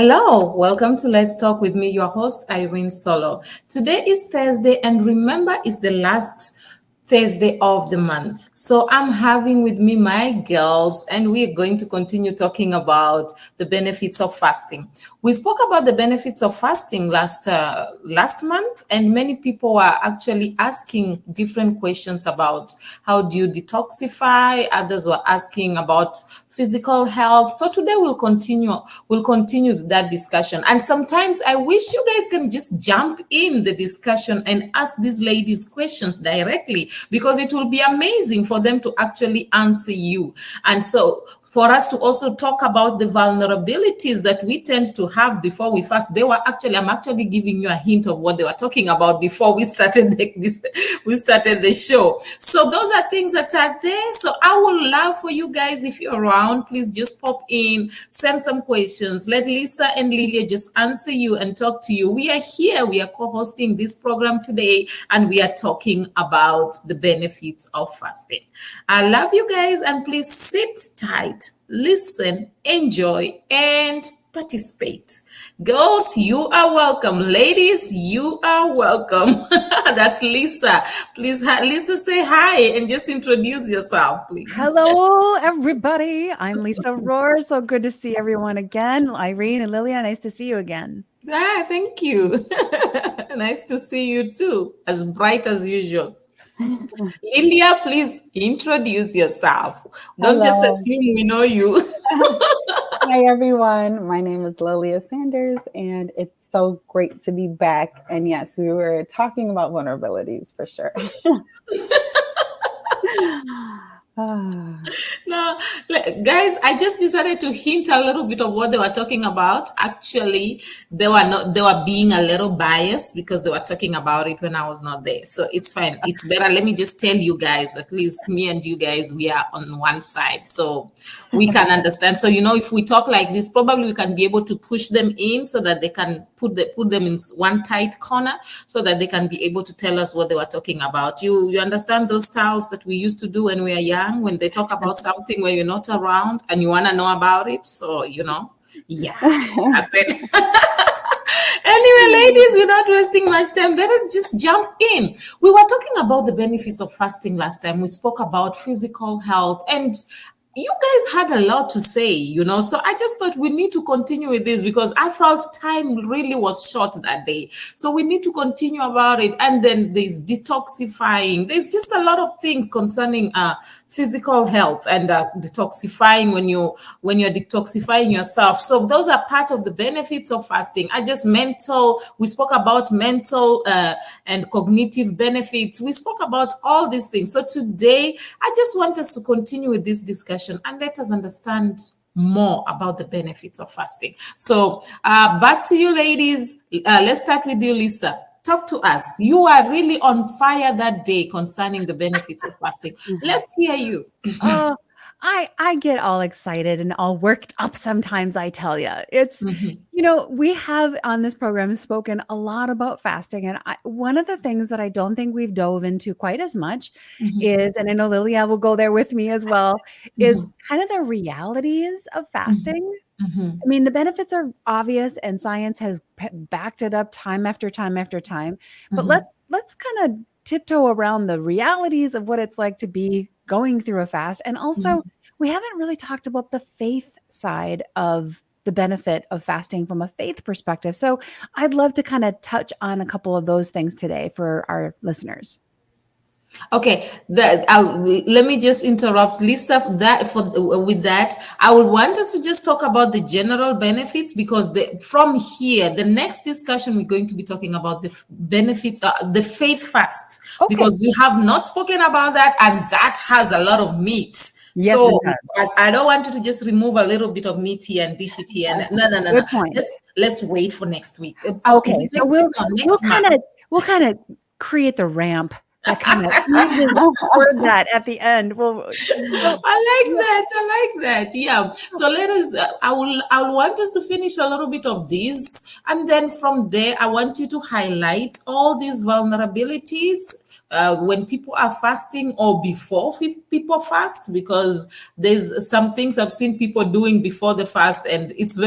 Hello, welcome to Let's Talk with me, your host, Irene Solo. Today is Thursday, and remember, it's the last Thursday of the month. So I'm having with me my girls, and we're going to continue talking about the benefits of fasting. We spoke about the benefits of fasting last month, and many people are actually asking different questions about how do you detoxify. Others were asking about physical health. So today we'll continue that discussion. And sometimes I wish you guys can just jump in the discussion and ask these ladies questions directly, because it will be amazing for them to actually answer you. And so for us to also talk about the vulnerabilities that we tend to have before we fast. I'm actually giving you a hint of what they were talking about before we started the show. So those are things that are there. So I would love for you guys, if you're around, please just pop in, send some questions. Let Lisa and Lilia just answer you and talk to you. We are here. We are co-hosting this program today, and we are talking about the benefits of fasting. I love you guys, and please sit tight, listen, enjoy, and participate. Girls, you are welcome. Ladies, you are welcome. That's Lisa. Please, Lisa, say hi and just introduce yourself, please. Hello, everybody. I'm Lisa Rohr. So good to see everyone again. Irene and Lilia, nice to see you again. Thank you. Nice to see you too, as bright as usual. Lilia, please introduce yourself. Don't just assume we know you. Hi, everyone. My name is Lilia Sanders, and it's so great to be back. And yes, we were talking about vulnerabilities for sure. No, guys, I just decided to hint a little bit of what they were talking about. Actually, they were being a little biased because they were talking about it when I was not there. So it's fine. It's better. Let me just tell you guys, at least me and you guys, we are on one side. So we can understand. So, if we talk like this, probably we can be able to push them in so that they can put them in one tight corner so that they can be able to tell us what they were talking about. You understand those styles that we used to do when we were young? When they talk about something when you're not around and you want to know about it. So, yeah, that's it. Anyway, ladies, without wasting much time, let us just jump in. We were talking about the benefits of fasting last time. We spoke about physical health, and you guys had a lot to say, so I just thought we need to continue with this because I felt time really was short that day. So we need to continue about it. And then there's detoxifying. There's just a lot of things concerning physical health and detoxifying when you're detoxifying yourself. So those are part of the benefits of fasting. We spoke about mental and cognitive benefits. We spoke about all these things. So today, I just want us to continue with this discussion and let us understand more about the benefits of fasting. So back to you, ladies. Let's start with you, Lisa. Talk to us. You are really on fire that day concerning the benefits of fasting. Let's hear you. I get all excited and all worked up sometimes, I tell you. It's, we have on this program spoken a lot about fasting. And one of the things that I don't think we've dove into quite as much is, and I know Lilia will go there with me as well, is kind of the realities of fasting. I mean, the benefits are obvious and science has backed it up time after time after time. But let's kind of tiptoe around the realities of what it's like to be going through a fast. And also, we haven't really talked about the faith side of the benefit of fasting from a faith perspective. So I'd love to kind of touch on a couple of those things today for our listeners. Okay, let me just interrupt, Lisa. With that, I would want us to just talk about the general benefits because from here, the next discussion we're going to be talking about the benefits, the faith fast, because we have not spoken about that, and that has a lot of meat. Yes, so I don't want you to just remove a little bit of meat here and dish it here. And no. Good point. Let's wait for next week. Okay, so we'll kind of create the ramp. That kind of word that at the end. Well, I like that. Yeah. So let us. I want us to finish a little bit of this, and then from there, I want you to highlight all these vulnerabilities when people are fasting or before people fast, because there's some things I've seen people doing before the fast, and it's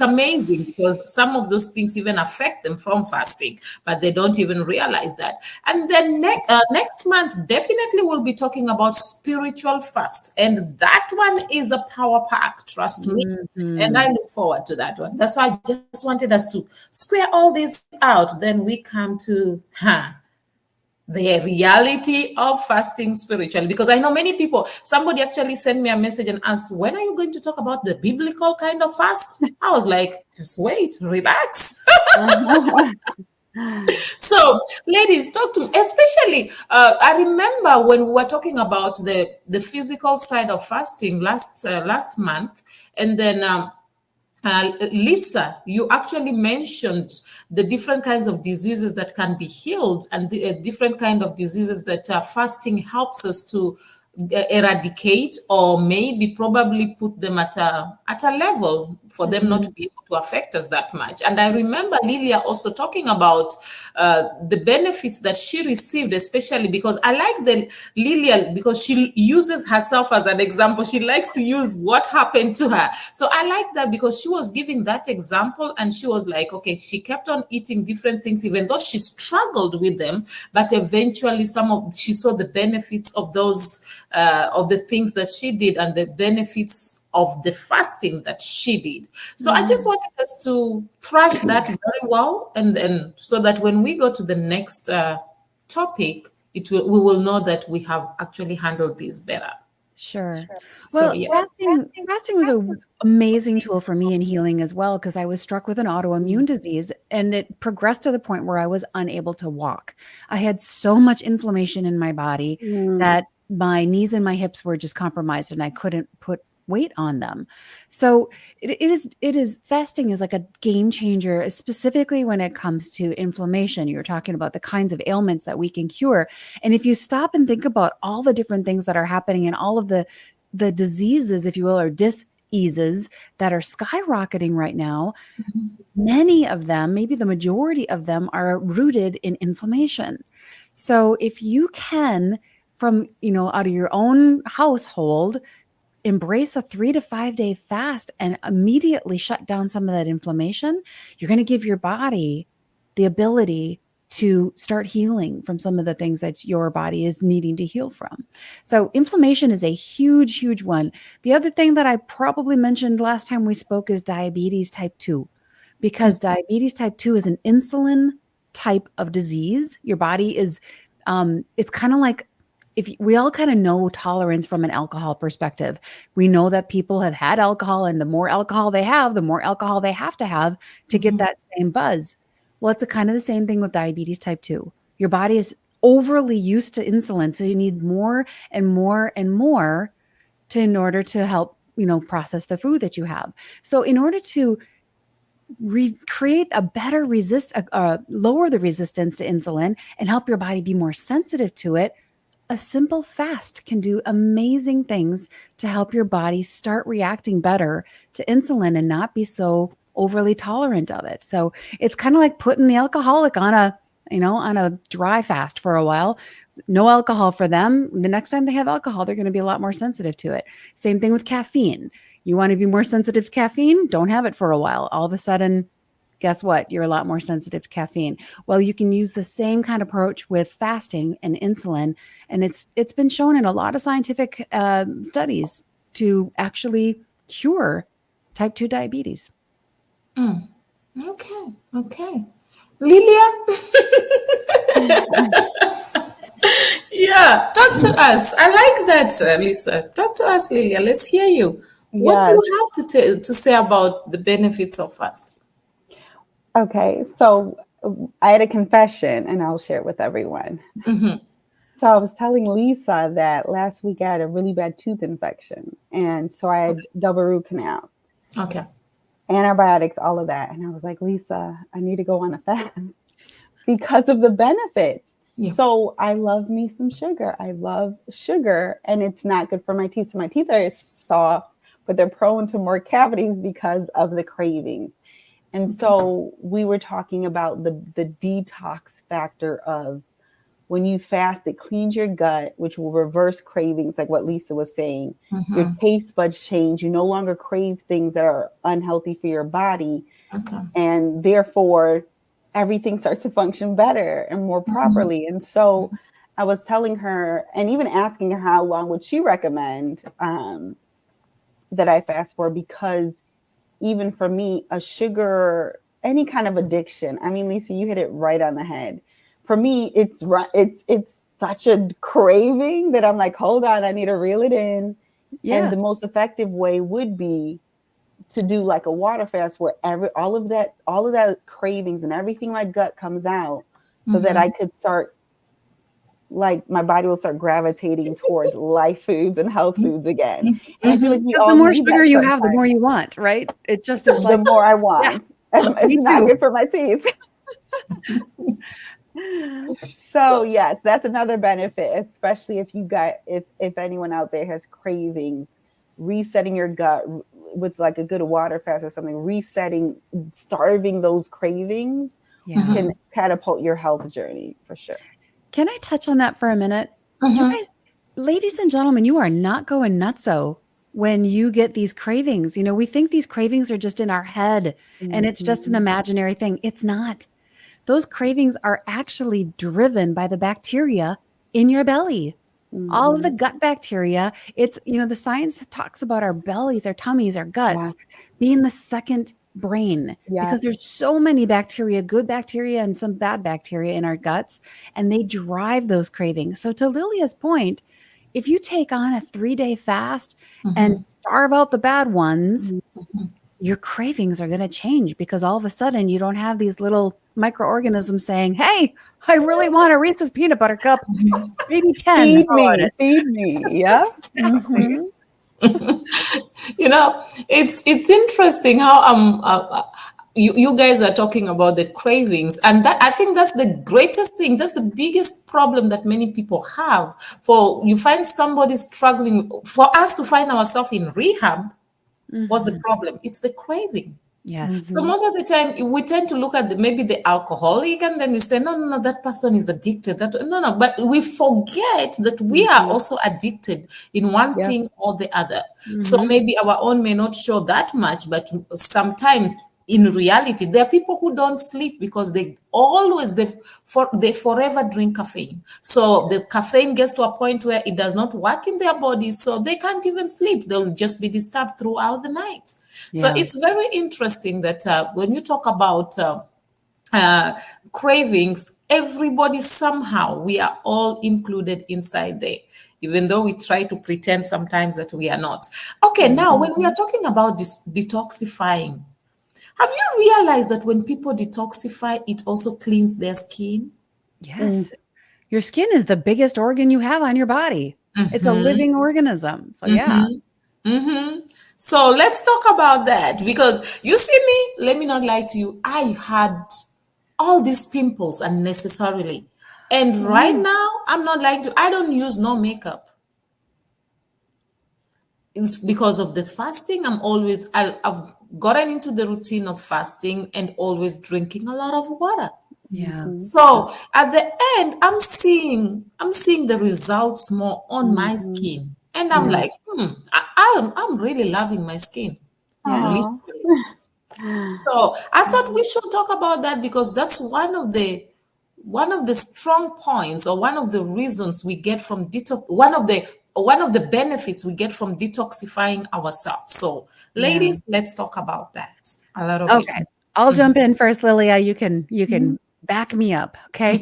amazing because some of those things even affect them from fasting, but they don't even realize that. And then next month, definitely we'll be talking about spiritual fast, and that one is a power pack, trust me. And I look forward to that one. That's why I just wanted us to square all this out. Then we come to the reality of fasting spiritually, because I know many people, somebody actually sent me a message and asked, when are you going to talk about the biblical kind of fast? I was like, just wait, relax. So ladies, talk to me, especially I remember when we were talking about the physical side of fasting last month, and then Lisa, you actually mentioned the different kinds of diseases that can be healed, and the different kind of diseases that fasting helps us to eradicate, or maybe probably put them at a level for them not to be able to affect us that much. And I remember Lilia also talking about the benefits that she received, especially because I like the Lilia because she uses herself as an example. She likes to use what happened to her. So I like that because she was giving that example, and she was like, okay, she kept on eating different things, even though she struggled with them, but eventually she saw the benefits of those of the things that she did, and the benefits of the fasting that she did. So I just wanted us to thrash that very well, and then so that when we go to the next topic, we will know that we have actually handled this better. Sure. So Well, yes. fasting was an amazing tool for me in healing as well, because I was struck with an autoimmune disease, and it progressed to the point where I was unable to walk. I had so much inflammation in my body that my knees and my hips were just compromised, and I couldn't put weight on them. So it is fasting is like a game changer, specifically when it comes to inflammation. You're talking about the kinds of ailments that we can cure. And if you stop and think about all the different things that are happening and all of the diseases, if you will, or diseases that are skyrocketing right now, many of them, maybe the majority of them, are rooted in inflammation. So if you can, from, out of your own household, embrace a 3 to 5 day fast and immediately shut down some of that inflammation, you're going to give your body the ability to start healing from some of the things that your body is needing to heal from. So inflammation is a huge, huge one. The other thing that I probably mentioned last time we spoke is diabetes type 2, because diabetes type 2 is an insulin type of disease. Your body is, it's kind of like, if we all kind of know tolerance from an alcohol perspective. We know that people have had alcohol, and the more alcohol they have, the more alcohol they have to get that same buzz. Well, it's kind of the same thing with diabetes type 2. Your body is overly used to insulin, so you need more and more and more in order to help, process the food that you have. So in order to create a better lower the resistance to insulin and help your body be more sensitive to it, a simple fast can do amazing things to help your body start reacting better to insulin and not be so overly tolerant of it. So it's kind of like putting the alcoholic on a dry fast for a while. No alcohol for them. The next time they have alcohol, they're going to be a lot more sensitive to it. Same thing with caffeine. You want to be more sensitive to caffeine? Don't have it for a while. All of a sudden, guess what? You're a lot more sensitive to caffeine. Well, you can use the same kind of approach with fasting and insulin. And it's been shown in a lot of scientific studies to actually cure type 2 diabetes. Okay. Lilia? Yeah, talk to us. I like that, Lisa. Talk to us, Lilia. Let's hear you. What do you have to say about the benefits of fasting? Okay, so I had a confession, and I'll share it with everyone. So I was telling Lisa that last week I had a really bad tooth infection, and so I had double root canal. Okay. Antibiotics, all of that. And I was like, Lisa, I need to go on a fast because of the benefits. Yeah. So I love me some sugar. I love sugar, and it's not good for my teeth. So my teeth are soft, but they're prone to more cavities because of the cravings. And so we were talking about the detox factor of when you fast, it cleans your gut, which will reverse cravings, like what Lisa was saying. Your taste buds change. You no longer crave things that are unhealthy for your body. Okay. And therefore, everything starts to function better and more properly. And so I was telling her, and even asking her how long would she recommend that I fast for, because even for me, a sugar, any kind of addiction. I mean, Lisa, you hit it right on the head. For me, it's such a craving that I'm like, hold on, I need to reel it in. Yeah. And the most effective way would be to do like a water fast where all of that cravings and everything my gut comes out, so that I could start, like, my body will start gravitating towards life foods and health foods again. And I feel like we all the more need sugar that you have, the sometimes. more you want, right? It just is The like, more I want. Yeah, me It's not too. good for my teeth. So yes, that's another benefit, especially if if anyone out there has cravings, resetting your gut with like a good water fast or something, starving those cravings can catapult your health journey for sure. Can I touch on that for a minute? You guys, ladies and gentlemen, you are not going nutso when you get these cravings. You know, we think these cravings are just in our head and it's just an imaginary thing. It's not. Those cravings are actually driven by the bacteria in your belly. All of the gut bacteria. It's, you know, the science talks about our bellies, our tummies, our guts being the second brain, because there's so many bacteria, good bacteria and some bad bacteria in our guts, and they drive those cravings. So to Lilia's point, if you take on a 3-day fast and starve out the bad ones, your cravings are going to change, because all of a sudden you don't have these little microorganisms saying, hey, I really want a Reese's peanut butter cup, maybe 10. Feed me. Yeah. You know, it's interesting how you guys are talking about the cravings, and that, I think that's the greatest thing. That's the biggest problem that many people have. For you find somebody struggling, for us to find ourselves in rehab, what's the problem? It's the craving. Yes. So most of the time we tend to look at maybe the alcoholic, and then we say, no, that person is addicted. No, but we forget that we are also addicted in one thing or the other. So maybe our own may not show that much, but sometimes in reality, there are people who don't sleep because they forever drink caffeine. So the caffeine gets to a point where it does not work in their bodies, so they can't even sleep. They'll just be disturbed throughout the night. So it's very interesting that when you talk about cravings, everybody somehow, we are all included inside there, even though we try to pretend sometimes that we are not. Okay, now when we are talking about this detoxifying, have you realized that when people detoxify, it also cleans their skin? Yes. Your skin is the biggest organ you have on your body. It's a living organism. So So let's talk about that, because you see me, let me not lie to you, I had all these pimples unnecessarily. And right now, I'm not lying to you, I don't use no makeup. It's because of the fasting. I've gotten into the routine of fasting and always drinking a lot of water. So at the end, I'm seeing the results more on my skin. And I'm like, I'm really loving my skin. Literally. So I thought we should talk about that, because that's one of the strong points, or one of the reasons we get from detox, one of the benefits we get from detoxifying ourselves. So ladies, let's talk about that a little bit. Okay. I'll jump in first, Lilia. You can back me up. Okay.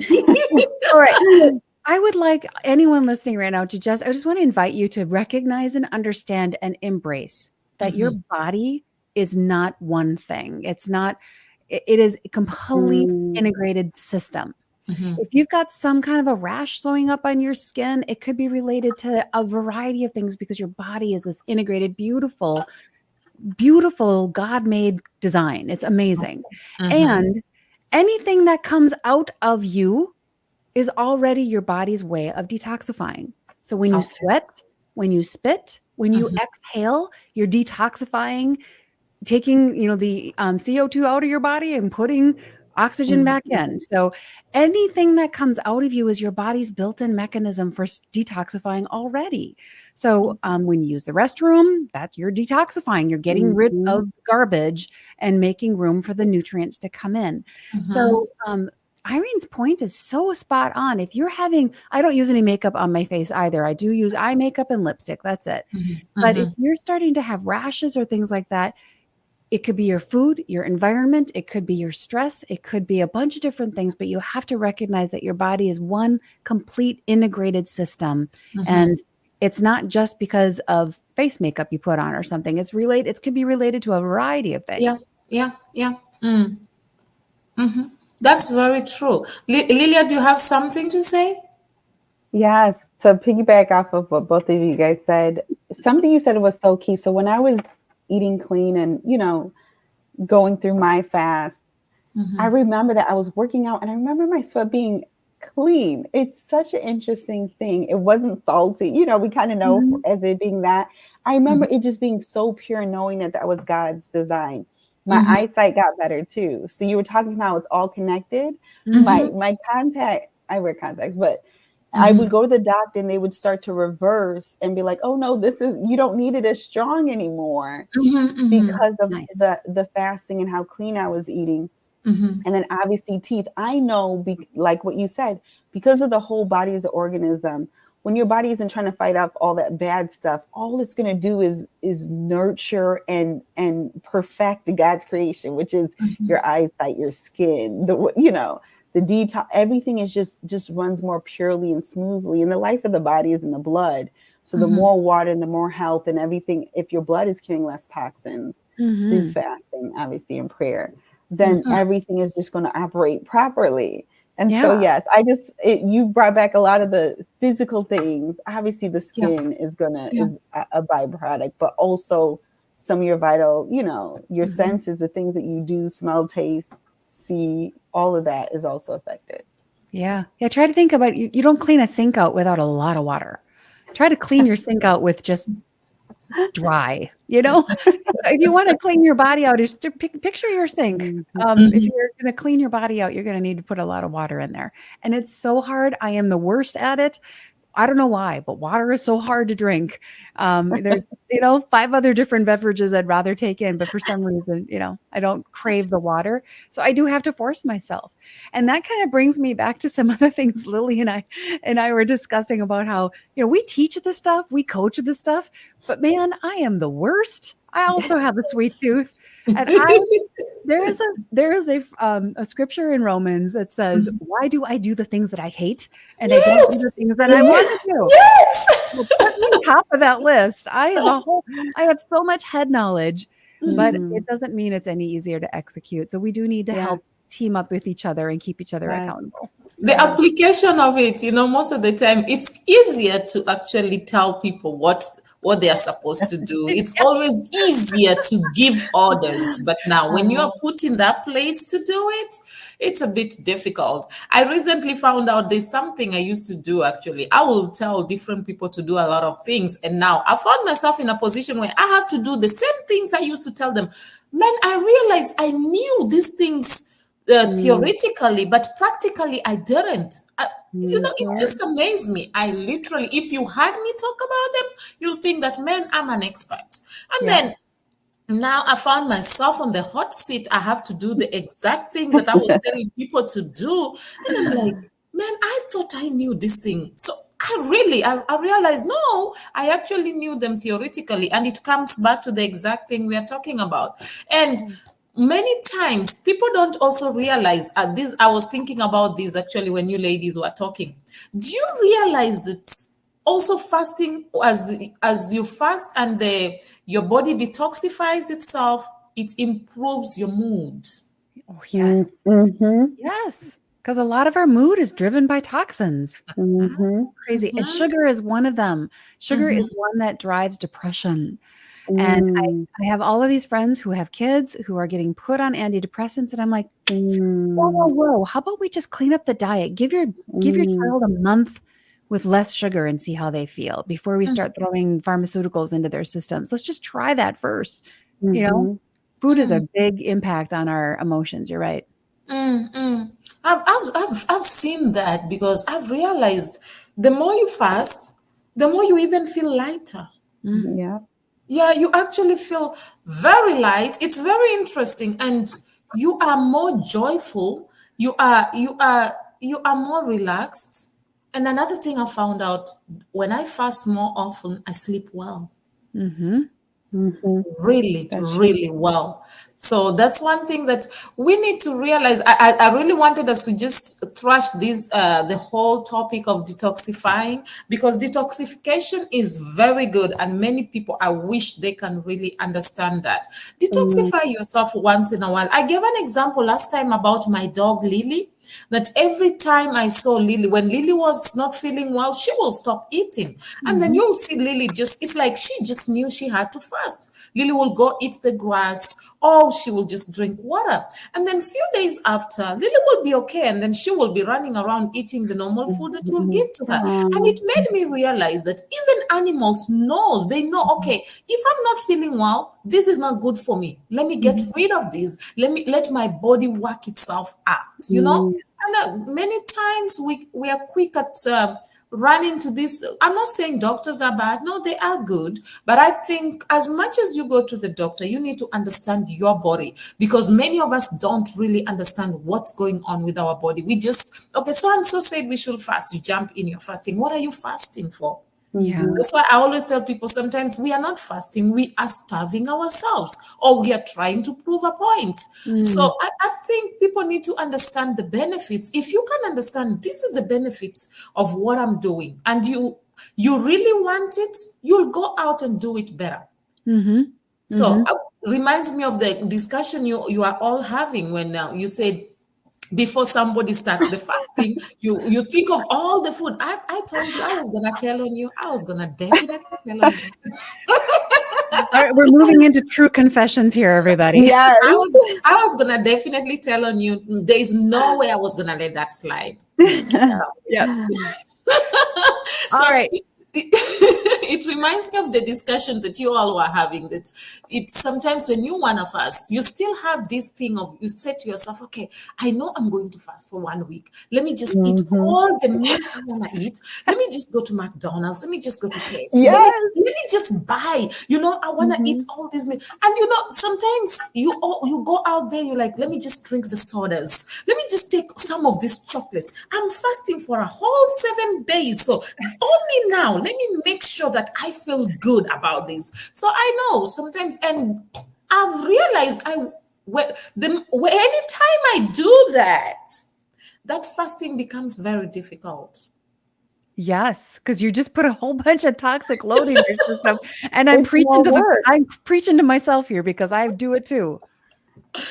All right. I would like anyone listening right now I just want to invite you to recognize and understand and embrace that your body is not one thing. It is a complete integrated system. If you've got some kind of a rash showing up on your skin, it could be related to a variety of things, because your body is this integrated, beautiful God-made design. It's amazing. And anything that comes out of you is already your body's way of detoxifying. So when you sweat, when you spit, when you exhale, you're detoxifying, taking, the CO2 out of your body and putting oxygen back in. So anything that comes out of you is your body's built-in mechanism for detoxifying already. So when you use the restroom, that you're detoxifying. You're getting rid of garbage and making room for the nutrients to come in. So Irene's point is so spot on. If you're having, I don't use any makeup on my face either. I do use eye makeup and lipstick. That's it. But if you're starting to have rashes or things like that, it could be your food, your environment. It could be your stress. It could be a bunch of different things, but you have to recognize that your body is one complete integrated system. And it's not just because of face makeup you put on or something. It's related. It could be related to a variety of things. Yeah. That's very true. Lilia, do you have something to say? Yes. To piggyback off of what both of you guys said, something you said was so key. So when I was eating clean and, you know, going through my fast, I remember that I was working out and I remember my sweat being clean. It's such an interesting thing. It wasn't salty. You know, we kind of know as it being that. I remember it just being so pure, knowing that that was God's design. My eyesight got better too. So you were talking about it's all connected. My contact, I wear contacts, but I would go to the doctor and they would start to reverse and be like, oh no, you don't need it as strong anymore because of the fasting and how clean I was eating. And then obviously teeth. I know, like what you said, because of the whole body as an organism, when your body isn't trying to fight off all that bad stuff, all it's going to do is nurture and perfect God's creation, which is your eyesight, your skin, the detox. Everything is just runs more purely and smoothly. And the life of the body is in the blood. So the more water and the more health and everything, if your blood is carrying less toxins through fasting, obviously in prayer, then everything is just going to operate properly. And so, yes, you brought back a lot of the physical things. Obviously, the skin is a byproduct, but also some of your vital, your senses, the things that you do, smell, taste, see, all of that is also affected. Yeah. Try to think about you don't clean a sink out without a lot of water. Try to clean your sink out with just dry, if you want to clean your body out, just picture your sink. If you're going to clean your body out, you're going to need to put a lot of water in there. And it's so hard. I am the worst at it. I don't know why, but water is so hard to drink. There's, 5 other different beverages I'd rather take in, but for some reason, I don't crave the water. So I do have to force myself. And that kind of brings me back to some of the things Lily and I were discussing about how, we teach this stuff, we coach this stuff, but man, I am the worst. I also have a sweet tooth. And there is a scripture in Romans that says, why do I do the things that I hate? And I don't do the things that I want to do. Yes. Well, put me on top of that list. I have so much head knowledge, but it doesn't mean it's any easier to execute. So we do need to help team up with each other and keep each other accountable. The application of it, most of the time, it's easier to actually tell people what they are supposed to do. It's always easier to give orders. But now when you are put in that place to do it, it's a bit difficult. I recently found out there's something I used to do, actually. I will tell different people to do a lot of things. And now I found myself in a position where I have to do the same things I used to tell them. Man, I realized I knew these things theoretically, but practically I didn't. It just amazed me. I literally, if you had me talk about them, you'll think that, man, I'm an expert. And then now I found myself on the hot seat. I have to do the exact things that I was telling people to do. And I'm like, man, I thought I knew this thing. So I realized, no, I actually knew them theoretically. And it comes back to the exact thing we are talking about. And many times people don't also realize this. I was thinking about this actually when you ladies were talking. Do you realize that also fasting, as you fast and your body detoxifies itself, it improves your mood? Oh, yes. Yes. Because a lot of our mood is driven by toxins. Crazy. And sugar is one of them. Sugar is one that drives depression. And I have all of these friends who have kids who are getting put on antidepressants. And I'm like, whoa. How about we just clean up the diet? Give your child a month with less sugar and see how they feel before we start throwing pharmaceuticals into their systems. Let's just try that first. Food is a big impact on our emotions. You're right. Mm. I've seen that because I've realized the more you fast, the more you even feel lighter. Mm. Yeah. Yeah, you actually feel very light. It's very interesting, and you are more joyful. You are more relaxed. And another thing I found out, when I fast more often, I sleep well, Mm-hmm. Mm-hmm. really, That's true. really well. So that's one thing that we need to realize. I really wanted us to just thrash this the whole topic of detoxifying, because detoxification is very good, and many people, I wish they can really understand that. Mm-hmm. Detoxify yourself once in a while. I gave an example last time about my dog Lily, that every time I saw Lily, when Lily was not feeling well, she will stop eating. And then Mm-hmm. you'll see Lily just, it's like she just knew she had to fast. Lily will go eat the grass, or she will just drink water. And then few days after, Lily will be okay. And then she will be running around eating the normal food that you'll Mm-hmm. give to her. And it made me realize that even animals knows, they know, okay, if I'm not feeling well, this is not good for me. Let me get rid of this. Let my body work itself out, you know? Mm-hmm. And many times we are quick at running to this. I'm not saying doctors are bad. No, they are good. But I think as much as you go to the doctor, you need to understand your body, because many of us don't really understand what's going on with our body. We just, okay, so and so said we should fast. You jump in, you're fasting. What are you fasting for? Yeah. That's why I always tell people, sometimes we are not fasting, we are starving ourselves, or we are trying to prove a point. So Mm. I think people need to understand the benefits. If you can understand this is the benefits of what I'm doing, and you really want it, you'll go out and do it better. Mm-hmm. Mm-hmm. So reminds me of the discussion you are all having when you said, before somebody starts the fasting, you think of all the food. I told you I was gonna tell on you. I was gonna definitely tell on you. All right, we're moving into true confessions here, everybody. Yes. I was gonna definitely tell on you. There is no way I was gonna let that slide. Yep. So All right. it reminds me of the discussion that you all were having, that it sometimes when you want to fast, you still have this thing of, you say to yourself, okay, I know I'm going to fast for 1 week, let me just eat Mm-hmm. all the meat I want to eat, let me just go to McDonald's, let me just go to KFC, let me Yes. let me just buy, I want to eat Mm-hmm. all these meat. And sometimes you go out there, you're like, let me just drink the sodas, let me just take some of these chocolates. I'm fasting for a whole 7 days, so only now let me make sure that I feel good about this. So I know sometimes, and I've realized anytime I do that, that fasting becomes very difficult. Yes, because you just put a whole bunch of toxic load in your system. And I'm It's more work. I'm preaching to myself here because I do it too. The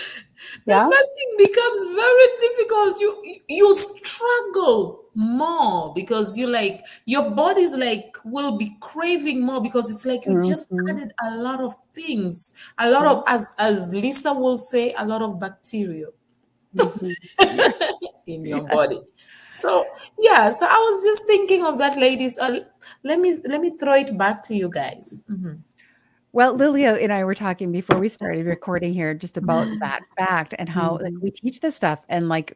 Yeah. fasting becomes very difficult. You struggle more, because you like, your body's like will be craving more, because it's like you just Mm-hmm. added a lot of things, a lot Yeah. of, as Lisa will say, a lot of bacteria Mm-hmm. Yeah. in your Yeah. body. So yeah, so I was just thinking of that, ladies. Let me throw it back to you guys. Mhm. Well, Lilia and I were talking before we started recording here just about that fact and how like Mm-hmm. we teach this stuff and like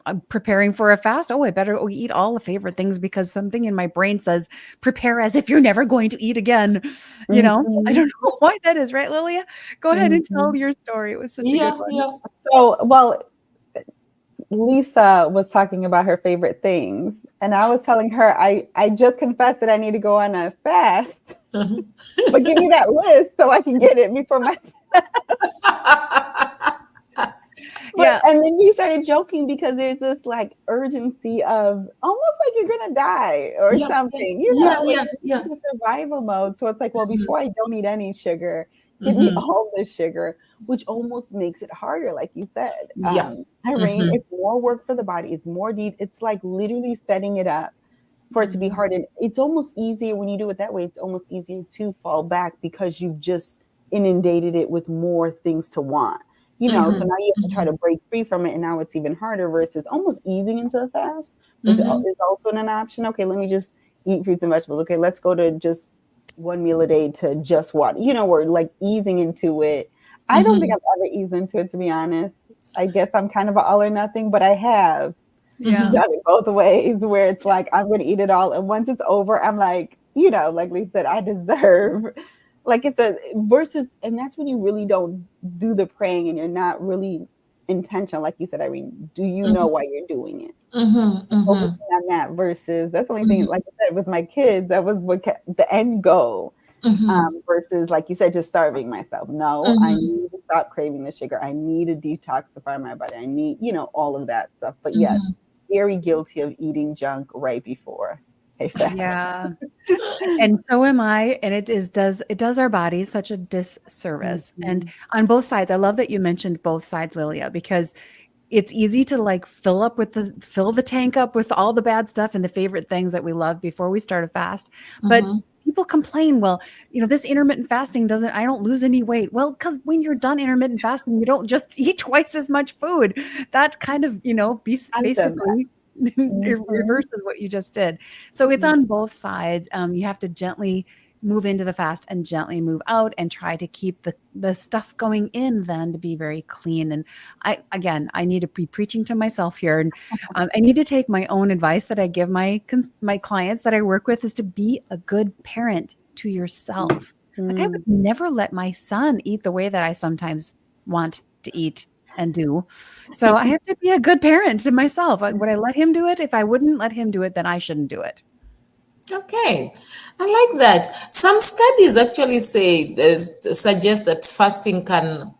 I'm preparing for a fast. Oh, I better eat all the favorite things because something in my brain says prepare as if you're never going to eat again. You know, I Mm-hmm. don't know why that is, right, Lilia? Go ahead and Mm-hmm. tell your story. It was such a good Yeah, one. yeah. So, well, Lisa was talking about her favorite things, and I was telling her I just confessed that I need to go on a fast, but give me that list so I can get it before my. But Yeah. and then you started joking because there's this like urgency of almost like you're gonna die or Yeah, something, yeah, like yeah, you're yeah. in survival mode. So it's like, well, Mhm, before I don't eat any sugar, give me mhm. all the sugar, which almost makes it harder, like you said. Yeah. Irene, Mhm, it's more work for the body. It's more deep. It's like literally setting it up for it to be mhm, hard. And it's almost easier when you do it that way. It's almost easier to fall back because you've just inundated it with more things to want. So mhm, now you have to try mhm, to break free from it, and now it's even harder versus almost easing into the fast, which mhm, is also an option. Okay, let me just eat fruits and vegetables. Okay, let's go to just one meal a day to just water. We're like easing into it. I don't think mhm. I've ever eased into it, to be honest. I guess I'm kind of an all or nothing, but I have Yeah. done it both ways where it's like, I'm going to eat it all. And once it's over, I'm like, like Lee said, I deserve, like it's a versus, and that's when you really don't do the praying and you're not really intentional. Like you said, Irene, do you know why you're doing it? Focusing on that versus that's the only thing, like I said, with my kids, that was what the end goal. Versus, like you said, just starving myself. No, I need to stop craving the sugar. I need to detoxify my body. I need, all of that stuff. But yes, very guilty of eating junk right before a fast. Yeah. And so am I. And it does our bodies such a disservice. And on both sides, I love that you mentioned both sides, Lilia, because it's easy to like fill the tank up with all the bad stuff and the favorite things that we love before we start a fast. But people complain, well, this intermittent fasting I don't lose any weight. Well, because when you're done intermittent fasting, you don't just eat twice as much food. That kind of, basically it reverses what you just did. So it's on both sides. You have to gently move into the fast and gently move out and try to keep the stuff going in then to be very clean. And I need to be preaching to myself here. And I need to take my own advice that I give my clients that I work with is to be a good parent to yourself. Like I would never let my son eat the way that I sometimes want to eat and do. So I have to be a good parent to myself. Would I let him do it? If I wouldn't let him do it, then I shouldn't do it. Okay, I like that. Some studies actually suggest that fasting can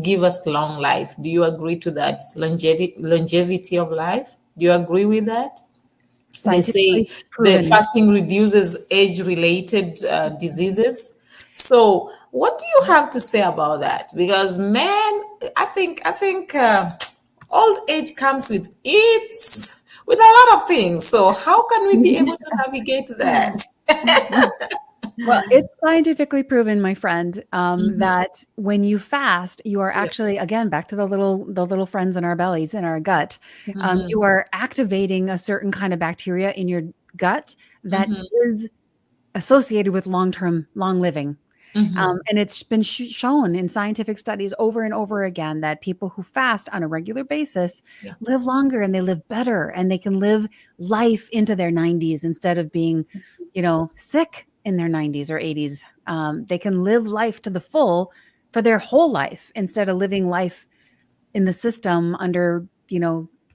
give us long life. Do you agree to that? Longevity of life. Do you agree with that? They say that fasting reduces age-related diseases. So, what do you have to say about that? Because, man, I think old age comes with a lot of things. So how can we be able to navigate that? Well, it's scientifically proven, my friend, that when you fast, you are actually, again, back to the little friends in our bellies, in our gut, you are activating a certain kind of bacteria in your gut that is associated with long living. And it's been shown in scientific studies over and over again that people who fast on a regular basis live longer and they live better and they can live life into their 90s instead of being, sick in their 90s or 80s. They can live life to the full for their whole life instead of living life in the system under,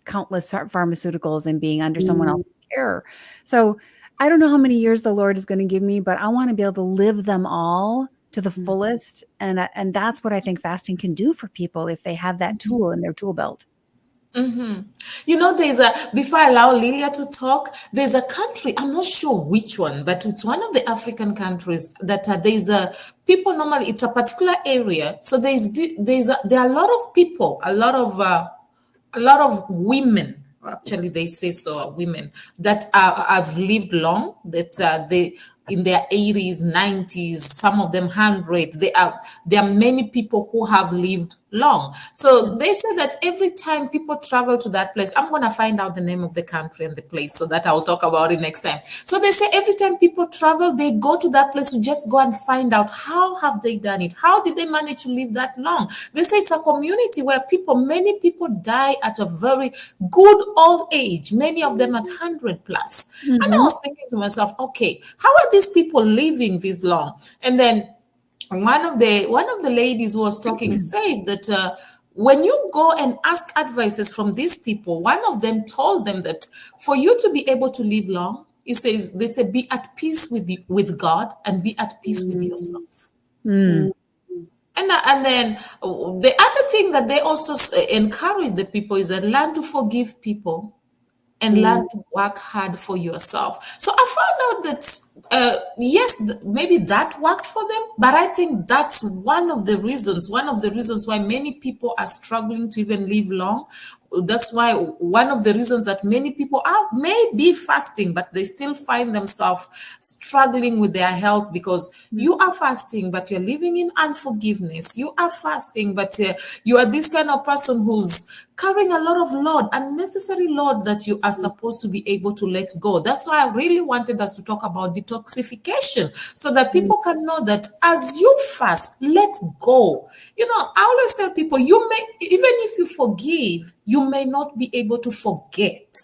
countless pharmaceuticals and being under someone else's care. So I don't know how many years the Lord is going to give me, but I want to be able to live them all to the fullest. And that's what I think fasting can do for people if they have that tool in their tool belt. Before I allow Lilia to talk, there's a country, I'm not sure which one, but it's one of the African countries that people normally, it's a particular area. So there are a lot of people, a lot of women, actually they say so, women that have lived long, that they in their 80s, 90s, some of them 100. There are many people who have lived long. So they say that every time people travel to that place, I'm going to find out the name of the country and the place so that I'll talk about it next time. So they say every time people travel, they go to that place to just go and find out how have they done it? How did they manage to live that long? They say it's a community where many people die at a very good old age, many of them at 100 plus. And I was thinking to myself, okay, how are these people living this long? And then one of the ladies who was talking said that when you go and ask advices from these people, one of them told them that for you to be able to live long, they say be at peace with God and be at peace with yourself. And then the other thing that they also encourage the people is that learn to forgive people and learn to work hard for yourself. So I found out that, yes, maybe that worked for them, but I think that's one of the reasons why many people are struggling to even live long. That's why one of the reasons that many people may be fasting, but they still find themselves struggling with their health because you are fasting, but you're living in unforgiveness. You are fasting, but you are this kind of person who's carrying a lot of load, unnecessary load that you are supposed to be able to let go. That's why I really wanted us to talk about detoxification, so that people can know that as you fast, let go. I always tell people, you may, even if you forgive, you may not be able to forget.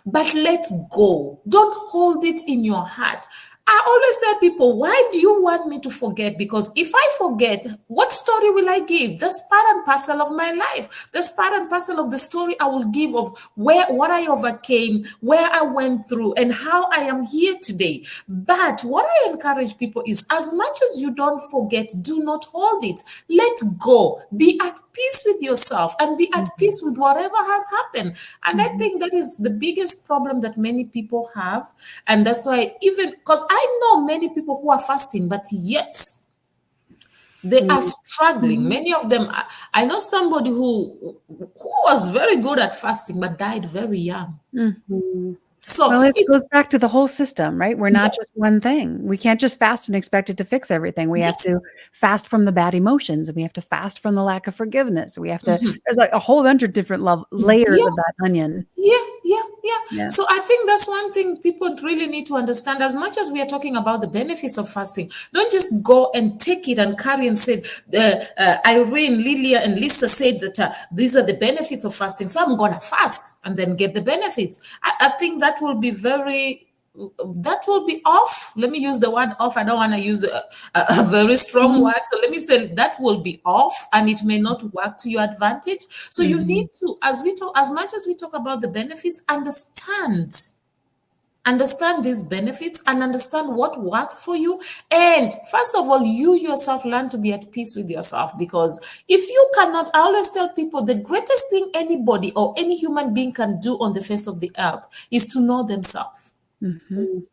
But let go. Don't hold it in your heart. I always tell people, why do you want me to forget? Because if I forget, what story will I give? That's part and parcel of my life. That's part and parcel of the story I will give of what I overcame, where I went through, and how I am here today. But what I encourage people is, as much as you don't forget, do not hold it. Let go. Be at peace with yourself and be at peace with whatever has happened. And I think that is the biggest problem that many people have. And that's why, even because I know many people who are fasting, but yet they are struggling. Many of them, I know somebody who was very good at fasting, but died very young. So well, it goes back to the whole system, right? We're not just one thing. We can't just fast and expect it to fix everything. We have to fast from the bad emotions, and we have to fast from the lack of forgiveness. We have to, there's like a whole bunch of different layers of that onion. Yeah. So I think that's one thing people really need to understand. As much as we are talking about the benefits of fasting, don't just go and take it and carry and say, Irene, Lilia, and Lisa said that these are the benefits of fasting, so I'm going to fast and then get the benefits. I think that will be off. Let me use the word off. I don't want to use a very strong word. So let me say that will be off, and it may not work to your advantage. So you need to, as much as we talk about the benefits, understand these benefits and understand what works for you. And first of all, you yourself learn to be at peace with yourself, because if you cannot, I always tell people, the greatest thing anybody or any human being can do on the face of the earth is to know themselves. The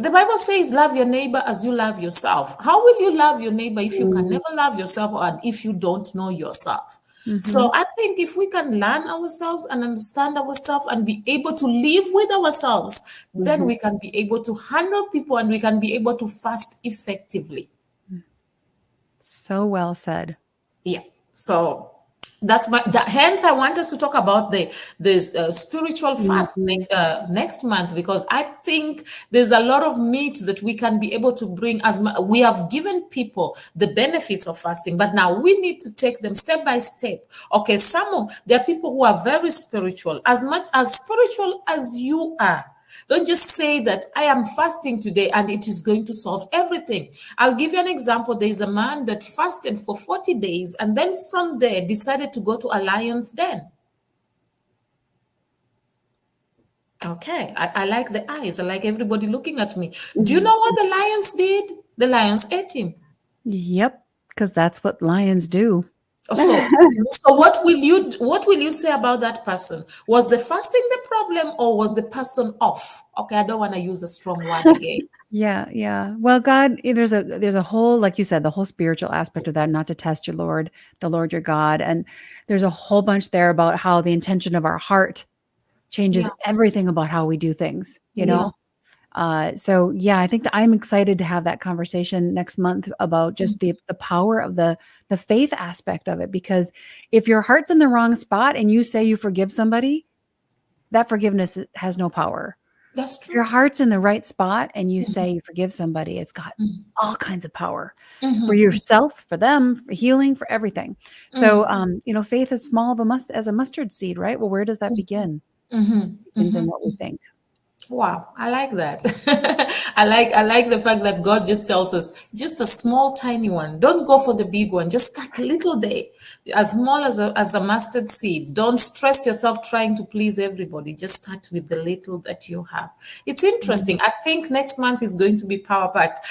Bible says, love your neighbor as you love yourself. How will you love your neighbor if you can never love yourself, and if you don't know yourself? So I think if we can learn ourselves and understand ourselves and be able to live with ourselves, then we can be able to handle people, and we can be able to fast effectively. So well said. Yeah. So hence I want us to talk about the spiritual fast next month, because I think there's a lot of meat that we can be able to bring. We have given people the benefits of fasting, but now we need to take them step by step. Okay, there are people who are very spiritual, as much as spiritual as you are. Don't just say that I am fasting today and it is going to solve everything. I'll give you an example. There is a man that fasted for 40 days and then from there decided to go to a lion's den. Okay, I like the eyes. I like everybody looking at me. Do you know what the lions did? The lions ate him. Yep, because that's what lions do. So what will you say about that person? Was the fasting the problem, or was the person off? Okay, I don't want to use a strong word again. Yeah. Well, God, there's a whole, like you said, the whole spiritual aspect of that, not to test the Lord your God. And there's a whole bunch there about how the intention of our heart changes everything about how we do things, you know? So yeah, I think that I'm excited to have that conversation next month about just the power of the faith aspect of it. Because if your heart's in the wrong spot and you say you forgive somebody, that forgiveness has no power. That's true. If your heart's in the right spot and you say you forgive somebody, it's got all kinds of power for yourself, for them, for healing, for everything. So, faith is small as a mustard seed, right? Well, where does that begin? It begins in what we think. Wow, I like that. I like the fact that God just tells us just a small, tiny one. Don't go for the big one. Just start little there, as small as a mustard seed. Don't stress yourself trying to please everybody. Just start with the little that you have. It's interesting. I think next month is going to be power packed.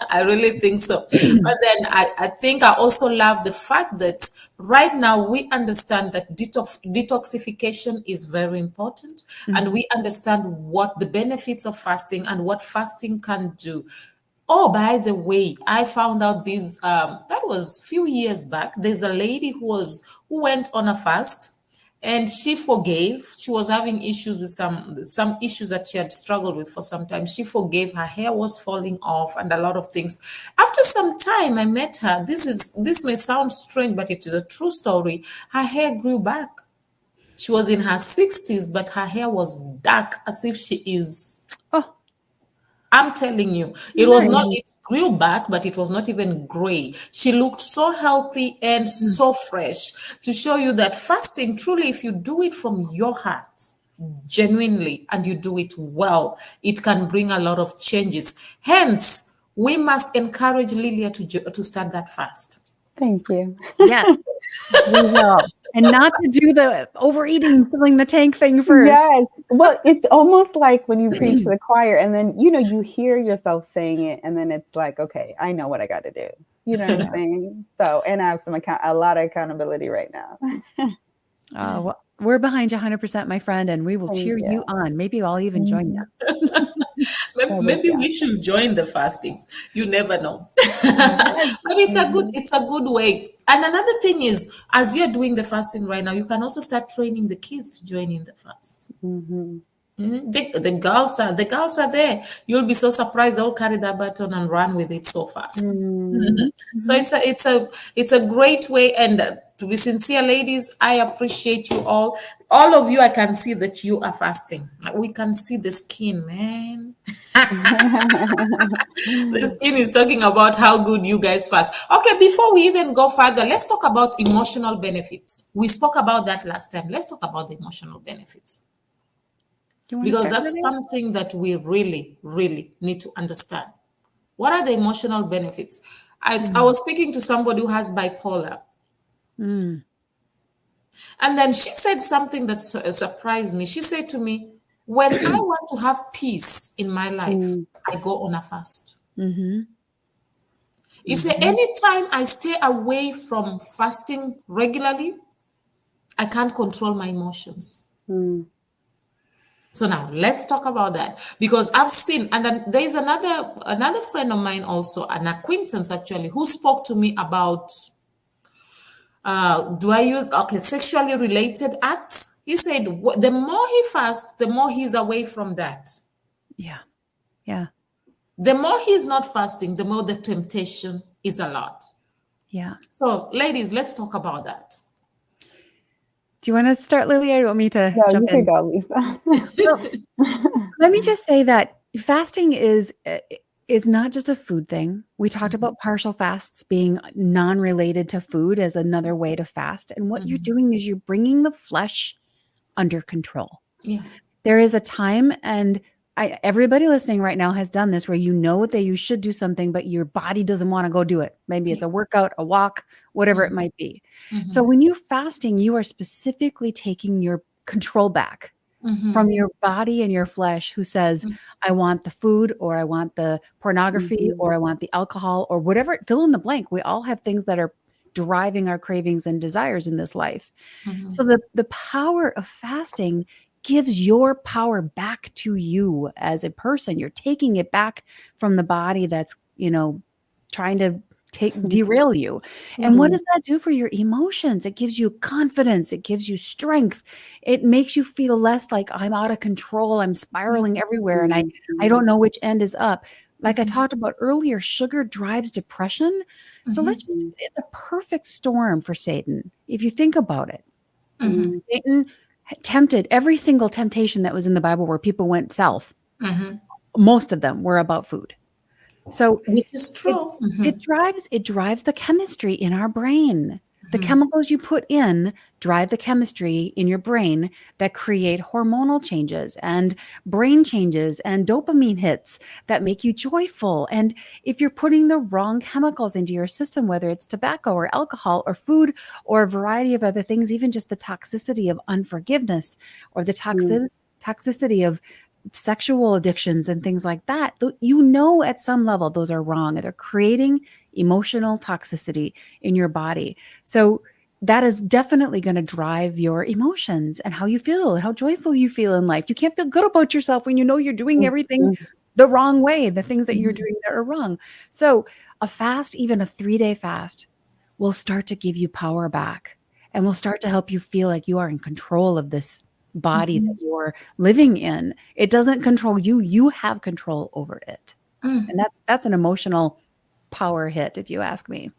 I really think so. But then I think I also love the fact that right now we understand that detoxification is very important, and we understand what the benefits of fasting and what fasting can do. Oh, by the way, I found out that was a few years back. There's a lady who went on a fast, and she forgave. She was having issues with some issues that she had struggled with for some time. She forgave. Her hair was falling off and a lot of things. After some time, I met her. This may sound strange, but it is a true story. Her hair grew back. She was in her 60s, but her hair was dark as if she is. Oh, I'm telling you, it grew back, but it was not even gray. She looked so healthy and so fresh, to show you that fasting, truly, if you do it from your heart, genuinely, and you do it well, it can bring a lot of changes. Hence, we must encourage Lilia to start that fast. Thank you. yes, we will. And not to do the overeating, filling the tank thing first. Yes. Well, it's almost like when you preach to the choir and then, you hear yourself saying it and then it's like, okay, I know what I got to do. You know what I'm saying? So, and I have a lot of accountability right now. Well, we're behind you 100%, my friend, and we will cheer you on. Maybe I'll even join you. Maybe we should join the fasting. You never know. But it's a good way. And another thing is, as you're doing the fasting right now, you can also start training the kids to join in the fast. The girls are there. You'll be so surprised. They'll carry that baton and run with it so fast. So it's a great way. And to be sincere, ladies, I appreciate you all. All of you, I can see that you are fasting. We can see the skin, man. The skin is talking about how good you guys fast. Okay, before we even go further, let's talk about emotional benefits. We spoke about that last time. Let's talk about the emotional benefits. Because that's something that we really, really need to understand. What are the emotional benefits? I was speaking to somebody who has bipolar. And then she said something that surprised me. She said to me, when I want to have peace in my life, I go on a fast. You say, anytime I stay away from fasting regularly, I can't control my emotions. So now let's talk about that, because I've seen, and then there's another friend of mine also, an acquaintance actually, who spoke to me about sexually related acts. He said the more he fasts, the more he's away from that. Yeah. The more he's not fasting, the more the temptation is a lot. Yeah. So ladies, let's talk about that. Do you want to start, Lilia, or do you want me to jump in? You can go, Lisa. Let me just say that fasting is not just a food thing. We talked about partial fasts being non-related to food as another way to fast. And what you're doing is you're bringing the flesh under control. Yeah. There is a time, and everybody listening right now has done this, where you know that you should do something, but your body doesn't want to go do it. Maybe it's a workout, a walk, whatever it might be. So when you're fasting, you are specifically taking your control back from your body and your flesh, who says, I want the food, or I want the pornography, or I want the alcohol, or whatever, fill in the blank. We all have things that are driving our cravings and desires in this life. So the power of fasting gives your power back to you as a person. You're taking it back from the body that's, trying to derail you. And what does that do for your emotions? It gives you confidence. It gives you strength. It makes you feel less like I'm out of control. I'm spiraling everywhere and I don't know which end is up. Like I talked about earlier, sugar drives depression. So it's a perfect storm for Satan, if you think about it. Satan tempted every single temptation that was in the Bible where people went south. Most of them were about food. So which is true. It drives the chemistry in our brain. The chemicals you put in drive the chemistry in your brain that create hormonal changes and brain changes and dopamine hits that make you joyful. And if you're putting the wrong chemicals into your system, whether it's tobacco or alcohol or food or a variety of other things, even just the toxicity of unforgiveness or the toxicity of sexual addictions and things like that, at some level those are wrong. They're creating emotional toxicity in your body. So that is definitely going to drive your emotions and how you feel and how joyful you feel in life. You can't feel good about yourself when you know you're doing everything the wrong way, the things that you're doing that are wrong. So a fast, even a 3-day fast, will start to give you power back. and will start to help you feel like you are in control of this body that you're living in. It doesn't control you. You have control over it. And that's an emotional power hit, if you ask me.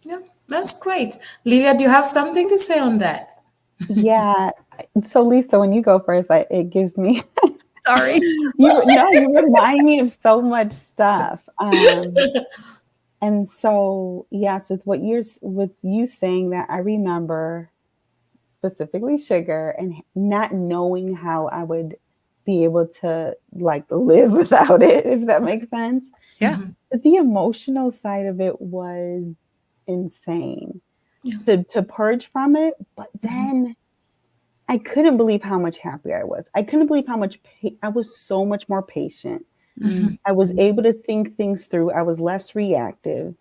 Yeah, that's great. Lilia, do you have something to say on that? Yeah. So Lisa, when you go first, it gives me Sorry. you remind me of so much stuff. And so yes, with you saying that, I remember specifically sugar and not knowing how I would be able to like live without it, if that makes sense. Yeah. But the emotional side of it was insane to purge from it. But then I couldn't believe how much happier I was. I couldn't believe how much I was so much more patient. I was able to think things through. I was less reactive.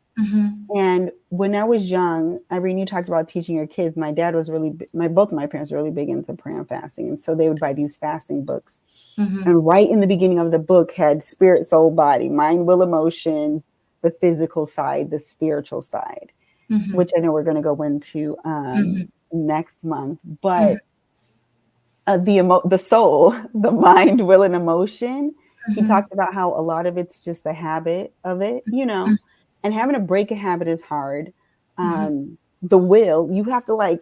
And when I was young, Irene, you talked about teaching your kids. My dad was both of my parents were really big into prayer and fasting. And so they would buy these fasting books. And right in the beginning of the book had spirit, soul, body, mind, will, emotion, the physical side, the spiritual side, which I know we're going to go into next month. But the soul, the mind, will, and emotion, he talked about how a lot of it's just the habit of it, and having to break a habit is hard. The will, you have to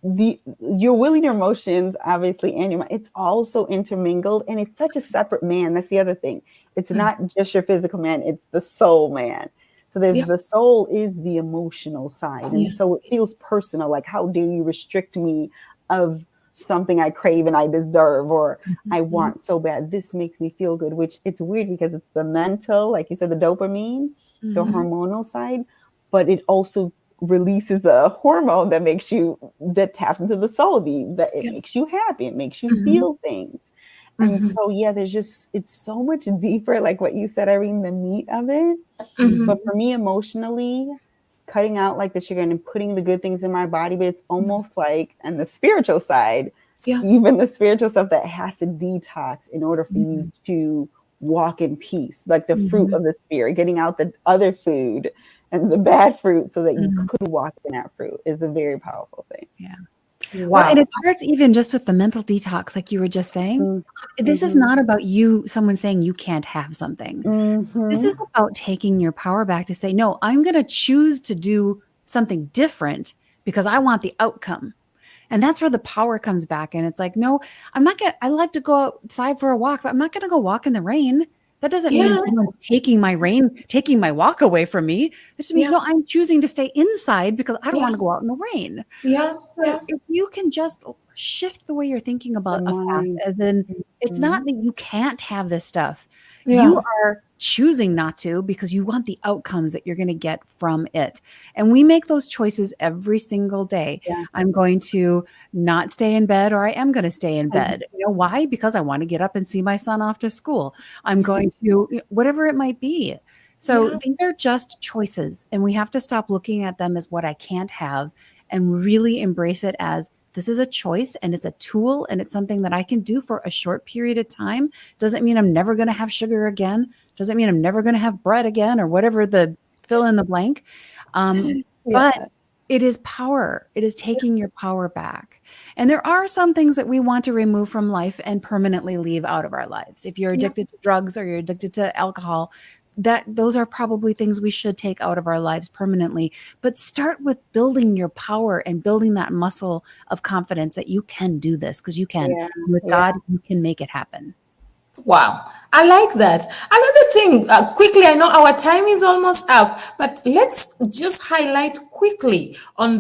your will and your emotions, obviously, and your mind, it's also intermingled, and it's such a separate man. That's the other thing. It's not just your physical man, it's the soul man. So there's the soul is the emotional side. And so it feels personal. Like, how dare you restrict me of something I crave and I deserve, or I want so bad. This makes me feel good, which it's weird because it's the mental, like you said, the dopamine, the hormonal side, but it also releases the hormone that taps into the soul, that it makes you happy. It makes you feel things. And so, it's so much deeper, like what you said, Irene, the meat of it. But for me, emotionally, cutting out like the sugar and putting the good things in my body, but it's almost like, and the spiritual side, even the spiritual stuff that has to detox in order for you to walk in peace, like the fruit of the spirit, getting out the other food and the bad fruit so that you could walk in that fruit is a very powerful thing. Yeah. Wow. Well, and it starts even just with the mental detox, like you were just saying. This is not about someone saying you can't have something. This is about taking your power back to say, no, I'm going to choose to do something different because I want the outcome. And that's where the power comes back. And it's like, no, I like to go outside for a walk, but I'm not going to go walk in the rain. That doesn't mean someone's taking my walk away from me. It just means, no, I'm choosing to stay inside because I don't want to go out in the rain. If you can just shift the way you're thinking about a fast, as in, it's not that you can't have this stuff. You are choosing not to because you want the outcomes that you're going to get from it. And we make those choices every single day. I'm going to not stay in bed, or I am going to stay in bed. You know why? Because I want to get up and see my son off to school. I'm going to, whatever it might be. So these are just choices, and we have to stop looking at them as what I can't have and really embrace it as this is a choice, and it's a tool, and it's something that I can do for a short period of time. Doesn't mean I'm never going to have sugar again. Doesn't mean I'm never going to have bread again, or whatever the fill in the blank. But it is power. It is taking your power back. And there are some things that we want to remove from life and permanently leave out of our lives. If you're addicted to drugs or you're addicted to alcohol, those are probably things we should take out of our lives permanently. But start with building your power and building that muscle of confidence that you can do this, because you can. With God, you can make it happen. Wow, I like that. Another thing, quickly, I know our time is almost up, but let's just highlight quickly on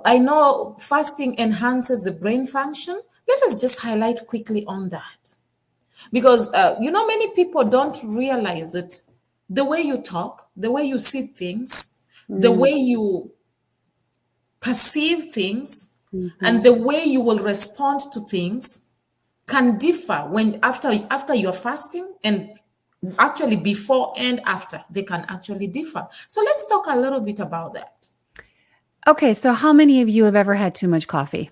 I know fasting enhances the brain function. Let us just highlight quickly on that. Because, many people don't realize that the way you talk, the way you see things, the way you perceive things, and the way you will respond to things can differ when after you're fasting, and actually before and after they can actually differ. So let's talk a little bit about that. Okay, so how many of you have ever had too much coffee?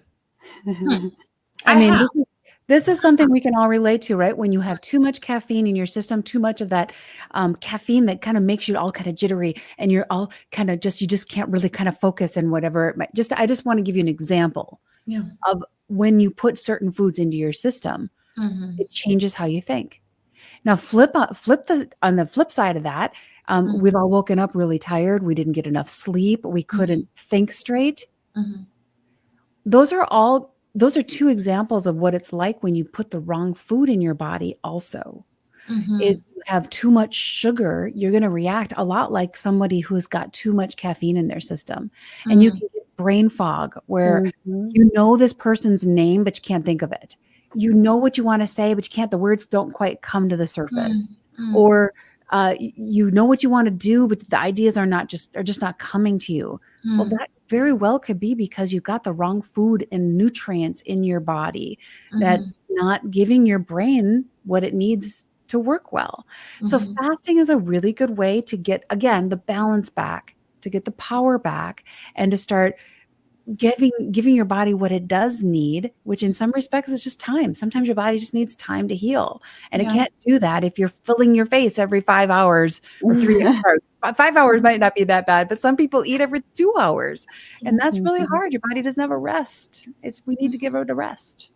This is something we can all relate to, right? When you have too much caffeine in your system, too much of that caffeine that kind of makes you all kind of jittery, and you're all kind of you just can't really kind of focus and whatever. I just want to give you an example of when you put certain foods into your system, it changes how you think. Now, on the flip side of that, we've all woken up really tired. We didn't get enough sleep. We couldn't think straight. Those are two examples of what it's like when you put the wrong food in your body also. If you have too much sugar, you're going to react a lot like somebody who's got too much caffeine in their system. And you can get brain fog where you know this person's name, but you can't think of it. You know what you want to say, but you can't, the words don't quite come to the surface. Or you know what you want to do, but the ideas they're just not coming to you. Well, that very well could be because you've got the wrong food and nutrients in your body that's not giving your brain what it needs to work well. So fasting is a really good way to get, again, the balance back, to get the power back, and to start giving your body what it does need, which in some respects is just time. Sometimes your body just needs time to heal, and it can't do that if you're filling your face every 5 hours or 3 hours. 5 hours might not be that bad, but some people eat every 2 hours, and that's really hard. Your body doesn't have a rest. We need to give it a rest.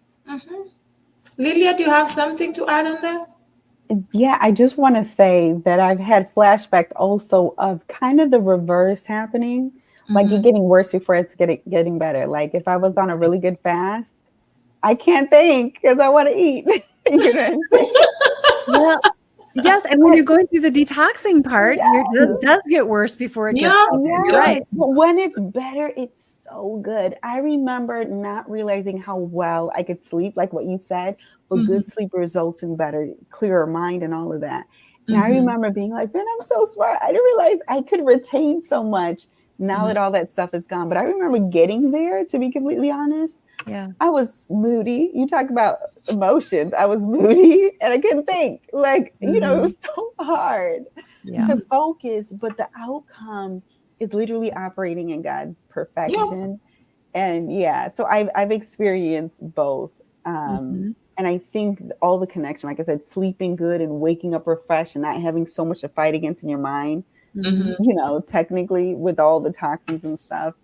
Lilia, do you have something to add on that? Yeah, I just want to say that I've had flashbacks also of kind of the reverse happening. Like it getting worse before it's getting better. Like if I was on a really good fast, I can't think because I want to eat. You know what I'm saying? Well, yes, and when you're going through the detoxing part, it does get worse before it gets better. Yeah, Right. But when it's better, it's so good. I remember not realizing how well I could sleep, like what you said, but good sleep results in better, clearer mind and all of that. And I remember being like, man, I'm so smart. I didn't realize I could retain so much now that all that stuff is gone. But I remember getting there, to be completely honest. Yeah. I was moody. You talk about emotions. I was moody and I couldn't think. Like, you know, it was so hard to focus, but the outcome is literally operating in God's perfection. And so I've experienced both. And I think all the connection, like I said, sleeping good and waking up refreshed and not having so much to fight against in your mind, you know, technically with all the toxins and stuff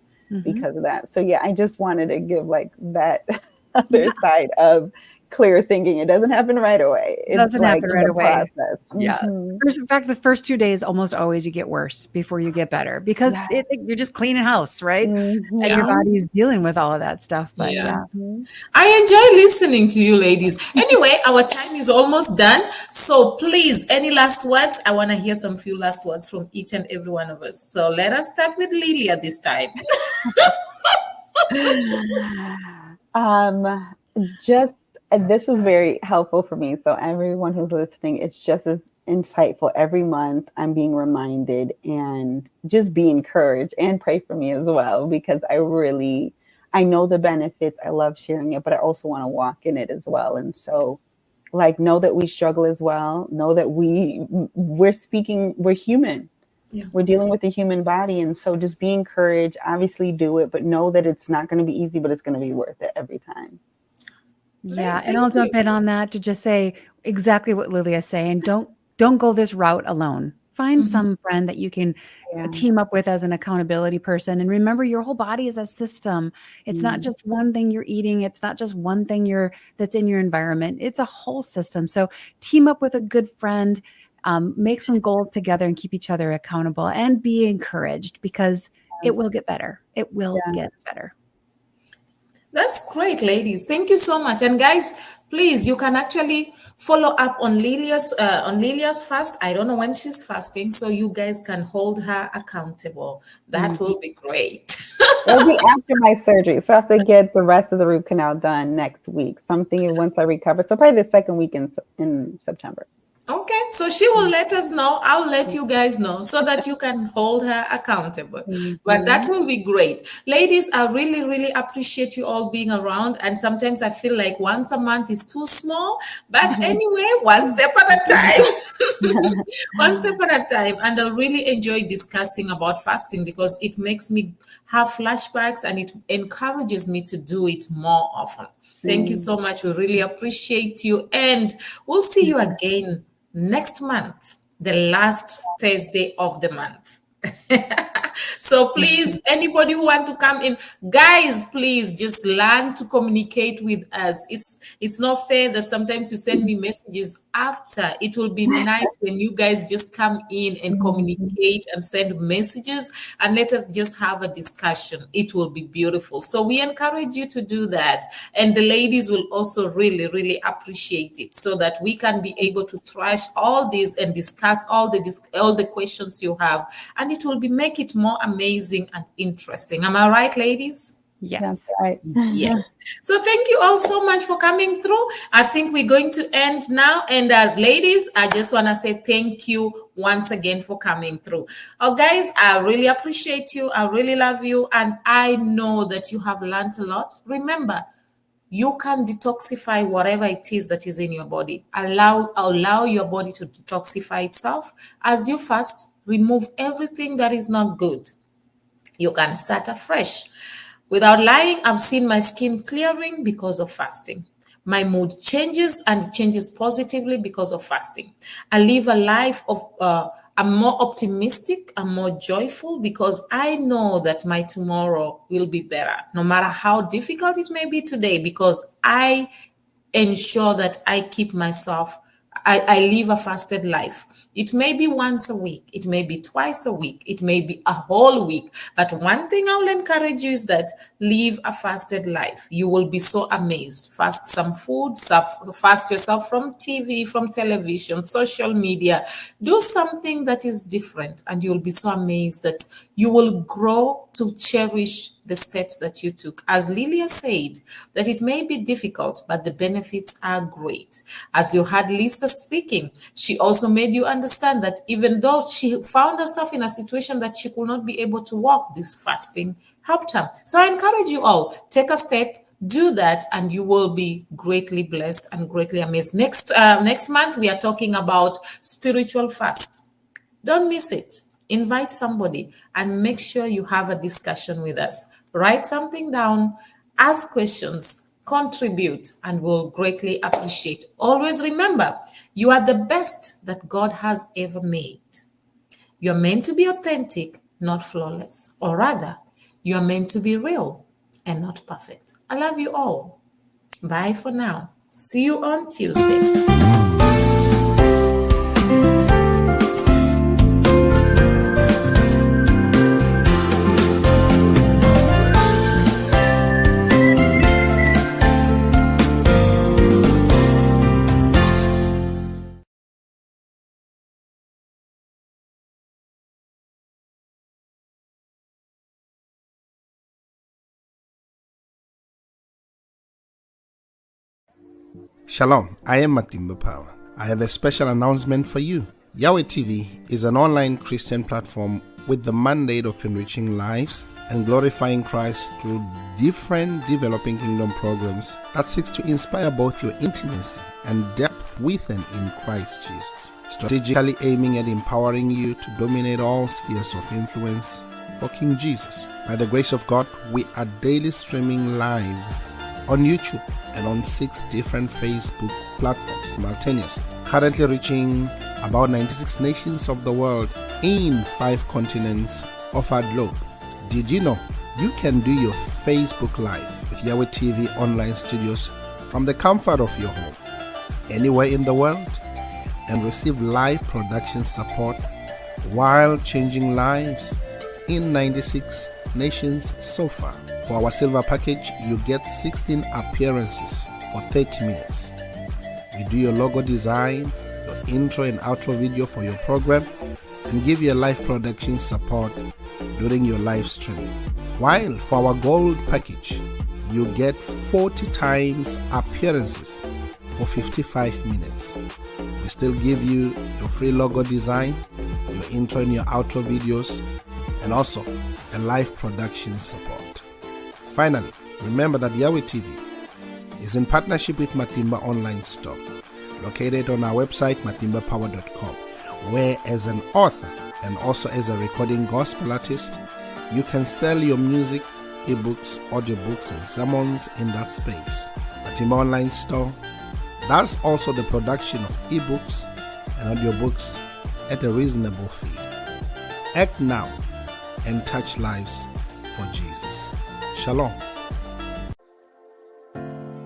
because of that. So yeah, I just wanted to give like that other side of clear thinking. It doesn't happen right away. It doesn't happen right away. Process. Yeah. In fact, the first 2 days almost always you get worse before you get better because you're just cleaning house, right? And your body's dealing with all of that stuff. But I enjoy listening to you ladies. Anyway, our time is almost done. So please, any last words? I want to hear some few last words from each and every one of us. So let us start with Lilia this time. This was very helpful for me. So everyone who's listening, it's just as insightful. Every month I'm being reminded and just be encouraged and pray for me as well, because I know the benefits. I love sharing it, but I also want to walk in it as well. And so like, know that we struggle as well. Know that we're human. Yeah. We're dealing with the human body. And so just be encouraged, obviously do it, but know that it's not going to be easy, but it's going to be worth it every time. Yeah. And I'll jump in on that to just say exactly what Lilia is saying. Don't go this route alone. Find some friend that you can team up with as an accountability person. And remember, your whole body is a system. It's not just one thing you're eating. It's not just one thing that's in your environment. It's a whole system. So team up with a good friend, make some goals together and keep each other accountable and be encouraged because it will get better. It will get better. That's great, ladies. Thank you so much. And guys, please, you can actually follow up on Lilia's fast. I don't know when she's fasting, so you guys can hold her accountable. That will be great. It'll be after my surgery, so I have to get the rest of the root canal done next week. Something once I recover. So probably the second week in September. Okay, so she will let us know. I'll let you guys know so that you can hold her accountable. But that will be great. Ladies, I really, really appreciate you all being around. And sometimes I feel like once a month is too small. But anyway, one step at a time. One step at a time. And I really enjoy discussing about fasting because it makes me have flashbacks and it encourages me to do it more often. Thank you so much. We really appreciate you. And we'll see you again next month, the last Thursday of the month. So please, anybody who want to come in, guys, please just learn to communicate with us. It's not fair that sometimes you send me messages after. It will be nice when you guys just come in and communicate and send messages and let us just have a discussion. It will be beautiful. So we encourage you to do that. And the ladies will also really, really appreciate it, so that we can be able to thrash all this and discuss all the questions you have, and it will make it more amazing and interesting. Am I right, ladies? Yes. That's right. Yes. So thank you all so much for coming through. I think we're going to end now. And ladies, I just want to say thank you once again for coming through. Oh, guys, I really appreciate you. I really love you. And I know that you have learned a lot. Remember, you can detoxify whatever it is that is in your body. Allow your body to detoxify itself. As you fast, remove everything that is not good. You can start afresh. Without lying, I've seen my skin clearing because of fasting. My mood changes, and it changes positively because of fasting. I live a life of, I'm more optimistic, I'm more joyful, because I know that my tomorrow will be better, no matter how difficult it may be today, because I ensure that I keep myself, I live a fasted life. It may be once a week, it may be twice a week, it may be a whole week. But one thing I will encourage you is that live a fasted life. You will be so amazed. Fast some food, fast yourself from TV, from television, social media. Do something that is different, and you'll be so amazed that you will grow to cherish the steps that you took. As Lillia said, that it may be difficult, but the benefits are great. As you heard Lisa speaking, she also made you understand that even though she found herself in a situation that she could not be able to walk, this fasting helped her. So I encourage you all, take a step, do that, and you will be greatly blessed and greatly amazed. Next month, we are talking about spiritual fast. Don't miss it. Invite somebody and make sure you have a discussion with us. Write something down, ask questions, contribute, and we'll greatly appreciate. Always remember, you are the best that God has ever made. You're meant to be authentic, not flawless. Or rather, you are meant to be real and not perfect. I love you all. Bye for now. See you on Tuesday. Shalom, I am Matimba Power. I have a special announcement for you. Yahweh TV is an online Christian platform with the mandate of enriching lives and glorifying Christ through different developing kingdom programs that seeks to inspire both your intimacy and depth with and in Christ Jesus, strategically aiming at empowering you to dominate all spheres of influence for King Jesus. By the grace of God, we are daily streaming live on YouTube and on 6 different Facebook platforms simultaneously, currently reaching about 96 nations of the world in 5 continents of our globe. Did you know you can do your Facebook Live with Yahweh TV online studios from the comfort of your home, anywhere in the world, and receive live production support while changing lives in 96 nations so far? For our silver package, you get 16 appearances for 30 minutes. We do your logo design, your intro and outro video for your program, and give you a live production support during your live streaming. While for our gold package, you get 40 times appearances for 55 minutes. We still give you your free logo design, your intro and your outro videos, and also a live production support. Finally, remember that Yahweh TV is in partnership with Matimba Online Store, located on our website, matimbapower.com, where as an author and also as a recording gospel artist, you can sell your music, ebooks, audiobooks, and sermons in that space. Matimba Online Store does also the production of ebooks and audiobooks at a reasonable fee. Act now and touch lives for Jesus. Shalom.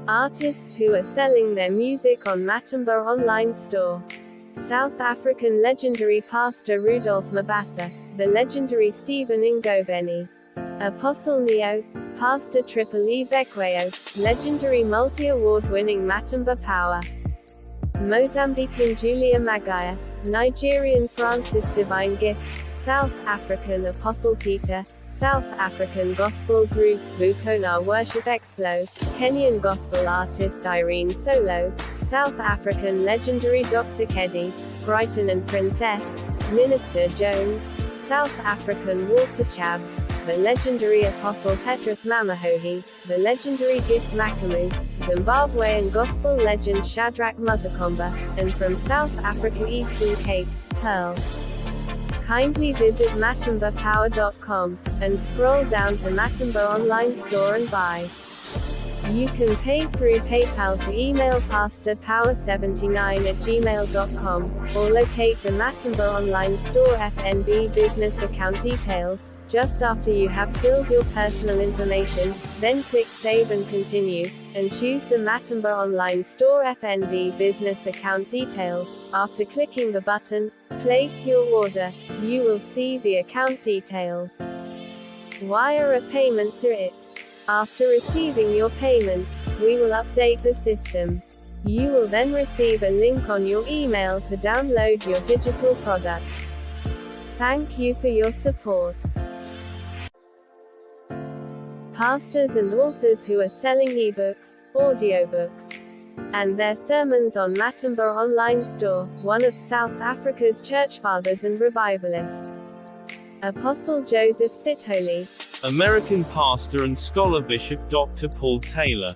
Artists who are selling their music on Matimba Online Store. South African legendary pastor Rudolph Mabasa, the legendary Stephen Ngobeni, Apostle Neo, Pastor Triple E Bekweyo, legendary multi-award-winning Matimba Power, Mozambican Julia Magaya, Nigerian Francis Divine Gift, South African Apostle Peter, South African Gospel Group Bukona Worship Explo, Kenyan Gospel Artist Irene Solo, South African legendary Dr. Keddy, Brighton and Princess, Minister Jones, South African Walter Chabs, the legendary Apostle Petrus Mamahohi, the legendary Gift Makamu, Zimbabwean gospel legend Shadrach Muzakomba, and from South Africa Eastern Cape, Pearl. Kindly visit matimbapower.com, and scroll down to Matimba Online Store and buy. You can pay through PayPal to email pastorpower79@gmail.com, or locate the Matimba Online Store FNB business account details, just after you have filled your personal information, then click Save and Continue, and choose the Matimba Online Store FNB business account details. After clicking the button, Place Your Order, you will see the account details. Wire a payment to it. After receiving your payment, we will update the system. You will then receive a link on your email to download your digital product. Thank you for your support. Pastors and authors who are selling ebooks, audiobooks, and their sermons on Matimba Online Store, one of South Africa's church fathers and revivalist, Apostle Joseph Sithole, American pastor and scholar Bishop Dr. Paul Taylor,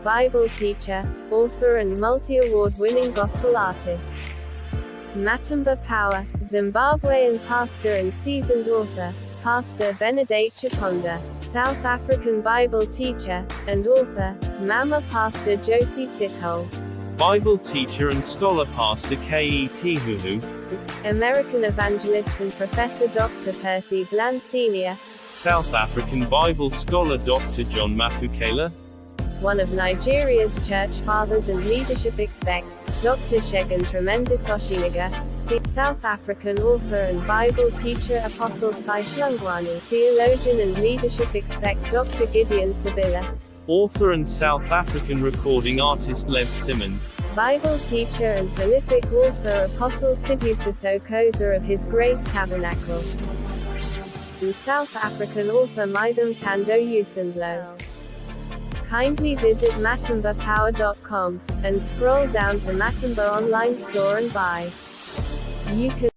Bible teacher, author and multi-award-winning gospel artist, Matimba Power, Zimbabwean pastor and seasoned author, Pastor Benedict Chikonda, South African Bible teacher, and author, Mama Pastor Josie Sithole, Bible teacher and scholar Pastor K.E.T. Huhu, American evangelist and professor Dr. Percy Bland Sr., South African Bible scholar Dr. John Mafukela, one of Nigeria's church fathers and leadership expect, Dr. Shegun Tremendous Oshiniga, the South African author and Bible teacher Apostle Sai Shlungwani, theologian and leadership expect Dr. Gideon Sabila, author and South African recording artist Les Simmons, Bible teacher and prolific author Apostle Sibusiso Koza of His Grace Tabernacle, and South African author Mitham Tando Usendlo. Kindly visit matimbapower.com, and scroll down to Matimba Online Store and buy. You can